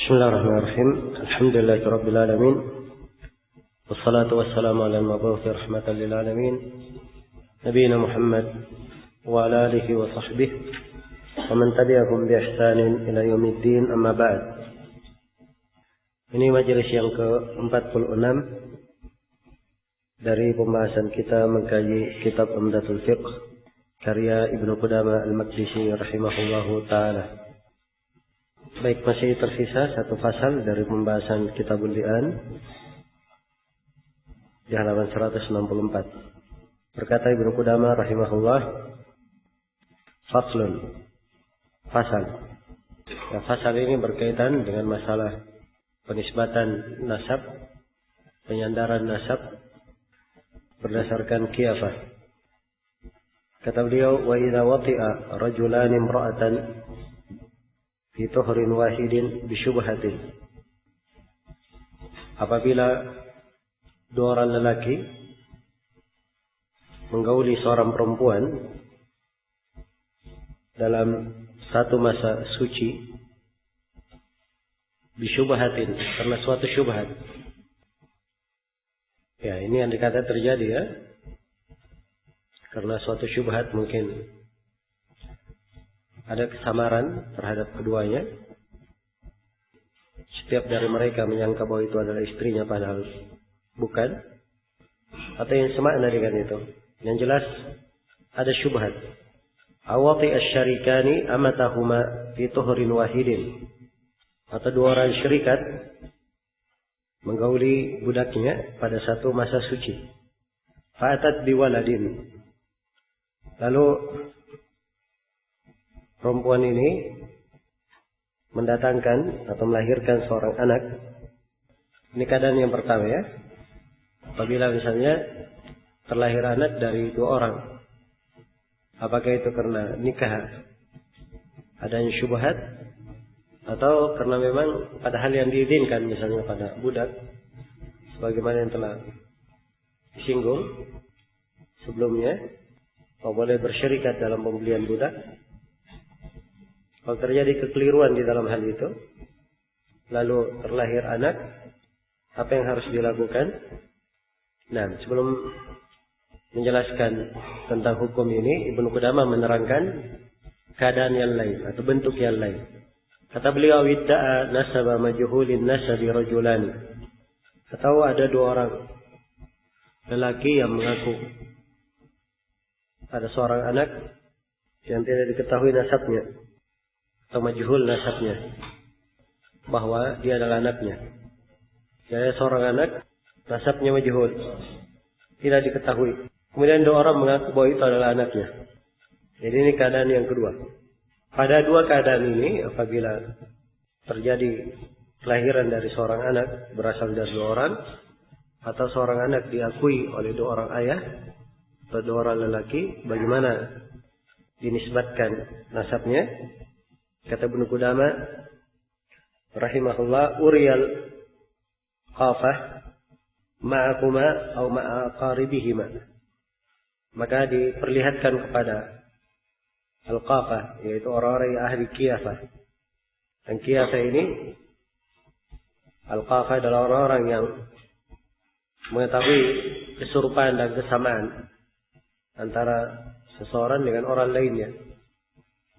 Bismillahirrahmanirrahim. Alhamdulillahirabbil alamin. Wassalatu wassalamu ala al-mab'uuthi rahmatan lil alamin. Nabiyina Muhammad wa ala alihi wa sahbihi wa man tabi'ahum bi ihsanin ila yaumiddin, amma ba'd. Ini majelis yang ke-46 dari pembahasan kita mengkaji kitab Umdatul Fiqh karya Ibnu Qudamah Al-Maqdisi rahimahullahu taala. Baik, masih tersisa satu fasal dari pembahasan Kitabul Li'an di halaman 164. Berkata Ibnu Qudamah rahimahullah, faslun, fasal. Ya, fasal ini berkaitan dengan masalah penisbatan nasab, penyandaran nasab berdasarkan qiyafah. Kata beliau, wa idza wati'a rajulan imra'atan fi tuhrin wahidin bisyubhatin. Apabila dua orang lelaki menggauli seorang perempuan dalam satu masa suci bisyubhatin, karena suatu syubhat. Ya, ini yang dikata terjadi ya. Karena suatu syubhat, mungkin ada kesamaran terhadap keduanya. Setiap dari mereka menyangka bahwa itu adalah istrinya padahal bukan, atau yang semakna dengan itu. Yang jelas ada syubhat. Awati asy-syarikani amatahuma fi tuhrin wahidin. Atau dua orang syarikat menggauli budaknya pada satu masa suci. Fa'atat biwaladin. Lalu perempuan ini mendatangkan atau melahirkan seorang anak. Ini keadaan yang pertama ya. Apabila misalnya terlahir anak dari dua orang, apakah itu karena nikah adanya syubhat, atau karena memang pada hal yang diizinkan, misalnya pada budak, sebagaimana yang telah disinggung sebelumnya, bahwa boleh bersyarikat dalam pembelian budak. Kalau terjadi kekeliruan di dalam hal itu, lalu terlahir anak, apa yang harus dilakukan? Nah, sebelum menjelaskan tentang hukum ini, Ibnu Qudamah menerangkan keadaan yang lain atau bentuk yang lain. Kata beliau, widda'a nasaba majhulin nasabi rajulani. Atau ada dua orang lelaki yang mengaku ada seorang anak yang tidak diketahui nasabnya, atau majhul nasabnya, bahwa dia adalah anaknya. Jadi seorang anak, nasabnya majhul, tidak diketahui. Kemudian dua orang mengaku bahwa itu adalah anaknya. Jadi ini keadaan yang kedua. Pada dua keadaan ini, apabila terjadi kelahiran dari seorang anak berasal dari dua orang, atau seorang anak diakui oleh dua orang ayah atau dua orang lelaki, bagaimana dinisbatkan nasabnya? Kata Ibnu Qudamah rahimahullah, uriyal qafah ma'akuma atau ma'aqaribihima. Maka diperlihatkan kepada al-qafah, yaitu orang-orang yang ahli qiyafah. Dan qiyafah ini, al-qafah adalah orang-orang yang mengetahui keserupaan dan kesamaan antara seseorang dengan orang lainnya.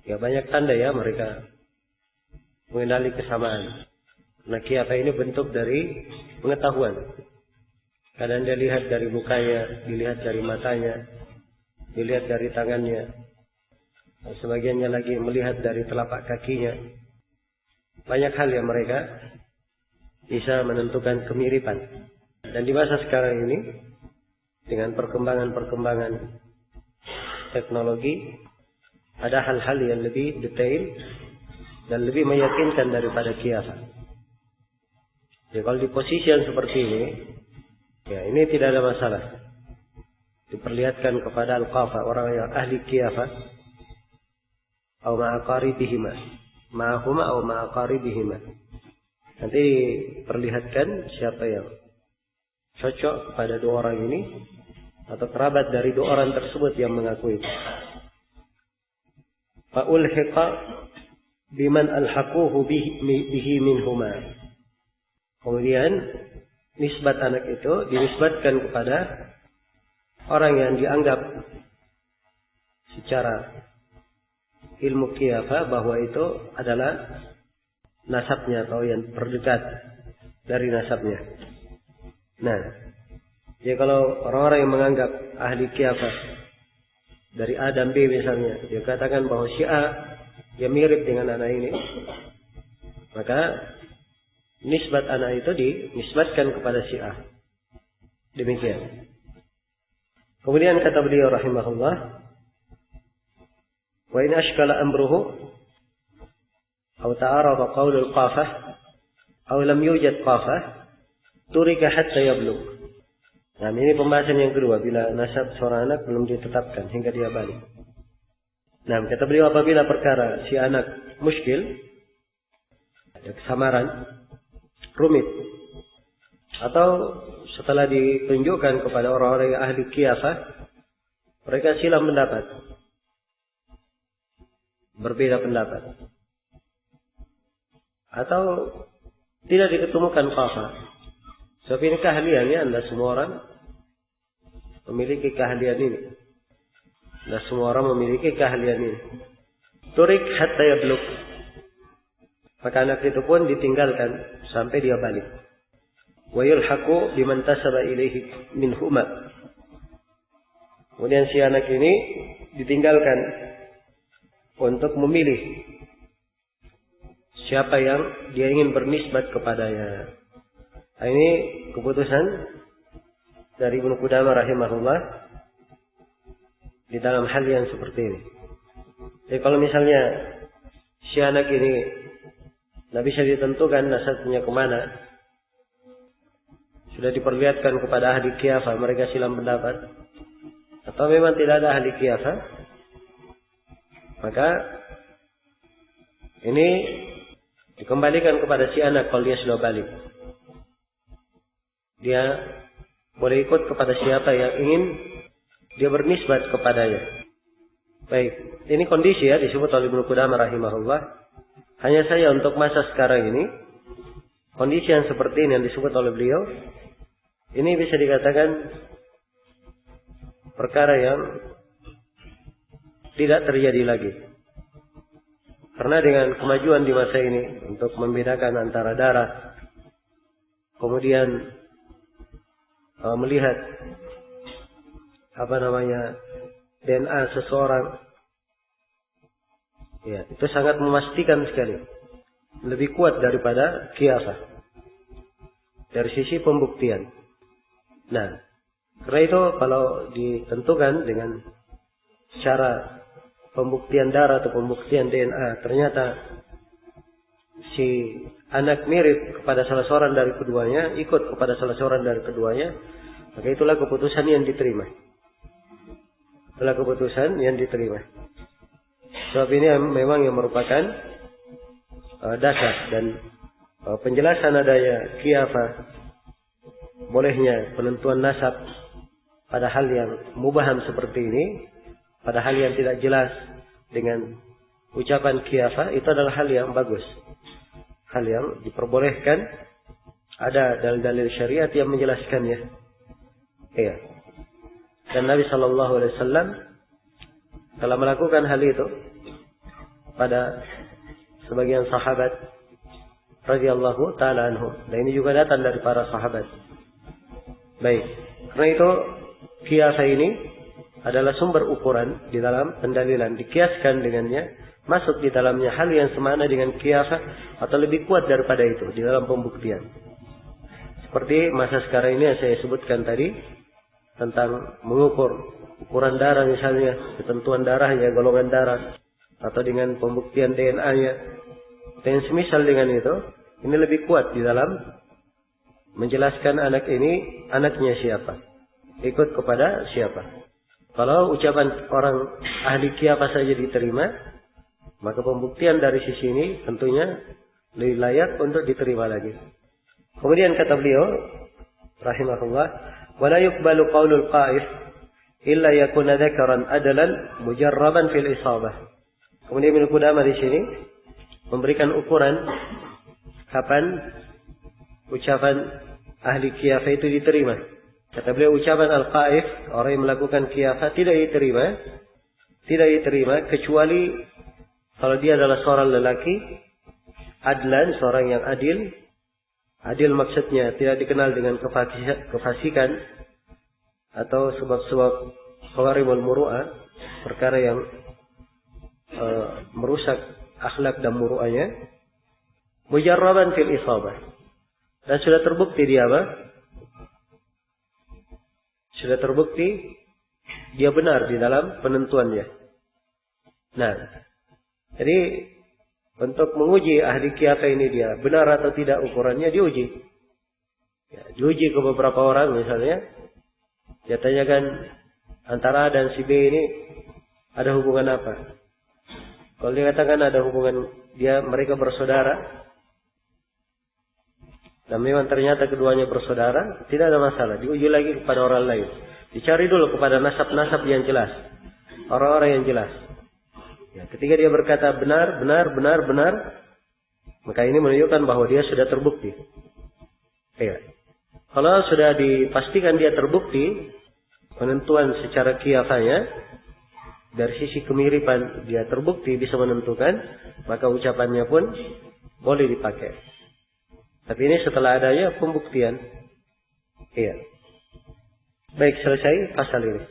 Ya, banyak tanda ya mereka mengenali kesamaan. Nah, qiyafah ini bentuk dari pengetahuan. Kadang dia lihat dari mukanya, dilihat dari matanya, dilihat dari tangannya. Sebagiannya lagi melihat dari telapak kakinya. Banyak hal yang mereka bisa menentukan kemiripan. Dan di masa sekarang ini, dengan perkembangan-perkembangan teknologi, ada hal-hal yang lebih detail dan lebih meyakinkan daripada qiyafah. Jadi kalau di posisi yang seperti ini, ya ini tidak ada masalah. Diperlihatkan kepada al-qafah, orang yang ahli qiyafah, atau ma'aqaribihima, ma'ahuma atau ma'aqaribihima. Nanti diperlihatkan siapa yang cocok kepada dua orang ini, atau kerabat dari dua orang tersebut yang mengakui. Fa'ulhiqa biman alhaquhu bihi minhuma. Kemudian nisbat anak itu dinisbatkan kepada orang yang dianggap secara ilmu qiyafah bahwa itu adalah nasabnya atau yang terdekat dari nasabnya. Nah, jadi kalau orang-orang yang menganggap ahli qiyafah dari A dan B misalnya, dia katakan bahwa si A yang mirip dengan anak ini, maka nisbat anak itu dinisbatkan kepada si A. Demikian. Kemudian kata beliau rahimahullah, wa in ashkala amruhu aw ta'arada qaulul qafah aw lam yujad qafah turika hatta yablugh. Nah, ini pembahasan yang kedua, bila nasab seorang anak belum ditetapkan hingga dia balik. Nah, kata beliau apabila perkara si anak muskil, ada kesamaran, rumit, atau setelah ditunjukkan kepada orang-orang yang ahli qiyafah, mereka silam pendapat, berbeda pendapat, atau tidak diketemukan qafah. Sebab ini keahliannya, Anda semua orang memiliki keahlian ini. Anda semua orang memiliki keahlian ini. Turik hatta yablugh. Maka anak itu pun ditinggalkan sampai dia balik. Wa yulhaqu biman tasaba ilaihi minhuma. Kemudian si anak ini ditinggalkan untuk memilih siapa yang dia ingin bernisbat kepadanya. Nah, ini keputusan dari Ibnu Qudamah rahimahullah di dalam hal yang seperti ini. Jadi kalau misalnya si anak ini tidak bisa ditentukan nasabnya kemana, sudah diperlihatkan kepada ahli qiyafah, mereka silam pendapat, atau memang tidak ada ahli qiyafah, maka ini dikembalikan kepada si anak kalau dia sudah balik. Dia boleh ikut kepada siapa yang ingin dia bernisbat kepadanya. Baik, ini kondisi ya disebut oleh Ibnu Qudamah rahimahullah. Hanya saja untuk masa sekarang ini, kondisi yang seperti ini yang disebut oleh beliau, ini bisa dikatakan perkara yang tidak terjadi lagi. Karena dengan kemajuan di masa ini untuk membedakan antara darah, kemudian melihat DNA seseorang, ya, itu sangat memastikan sekali, lebih kuat daripada qiyafah dari sisi pembuktian. Nah, karena itu kalau ditentukan dengan cara pembuktian darah atau pembuktian DNA, ternyata si anak mirip kepada salah seorang dari keduanya, ikut kepada salah seorang dari keduanya, maka itulah keputusan yang diterima. Itulah keputusan yang diterima. Sebab ini memang yang merupakan dasar dan penjelasan adanya qiyafah, bolehnya penentuan nasab pada hal yang mubaham seperti ini, pada hal yang tidak jelas dengan ucapan qiyafah, itu adalah hal yang bagus, hal yang diperbolehkan. Ada dalil-dalil syariat yang menjelaskannya. Iya. Dan Nabi Shallallahu Alaihi Wasallam telah melakukan hal itu pada sebagian sahabat radhiyallahu taala anhum. Dan ini juga datang dari para sahabat. Baik. Karena itu qiyafah ini adalah sumber ukuran di dalam pendalilan, dikiaskan dengannya, masuk di dalamnya hal yang semana dengan qiyafah atau lebih kuat daripada itu di dalam pembuktian. Seperti masa sekarang ini yang saya sebutkan tadi tentang mengukur ukuran darah misalnya, ketentuan darahnya, golongan darah, atau dengan pembuktian DNA-nya. Dan semisal dengan itu, ini lebih kuat di dalam menjelaskan anak ini anaknya siapa, ikut kepada siapa. Kalau ucapan orang ahli qiyafah saja diterima, maka pembuktian dari sisi ini tentunya lebih layak untuk diterima lagi. Kemudian kata beliau rahimahullah, wala yuqbalu qaulul qa'if illa yakuna dzakaran adalan mujarraban fil isabah. Kemudian Ibnu Qudamah di sini memberikan ukuran kapan ucapan ahli qiyafah itu diterima. Kata beliau, ucapan al-qaif, orang yang melakukan qiyafah tidak diterima kecuali kalau dia adalah seorang lelaki adlan, seorang yang adil. Adil maksudnya tidak dikenal dengan kefasikan atau sebab-sebab khawarimul muru'ah, perkara yang merusak akhlak dan muru'ahnya. Mujarraban fil isabah, dan sudah terbukti dia apa? Sudah terbukti dia benar di dalam penentuannya. Nah, jadi untuk menguji ahli qiyafah ini dia benar atau tidak ukurannya diuji. Ya, diuji ke beberapa orang misalnya. Dia tanyakan antara A dan si B ini ada hubungan apa? Kalau dia katakan ada hubungan, mereka bersaudara. Dan memang ternyata keduanya bersaudara, tidak ada masalah. Diuji lagi kepada orang lain. Dicari dulu kepada nasab-nasab yang jelas. Orang-orang yang jelas. Ya, ketika dia berkata benar, maka ini menunjukkan bahwa dia sudah terbukti. Ya. Kalau sudah dipastikan dia terbukti, penentuan secara qiyafahnya, dari sisi kemiripan dia terbukti bisa menentukan, maka ucapannya pun boleh dipakai. Tapi ini setelah adanya pembuktian. Iya. Baik, selesai pasal ini.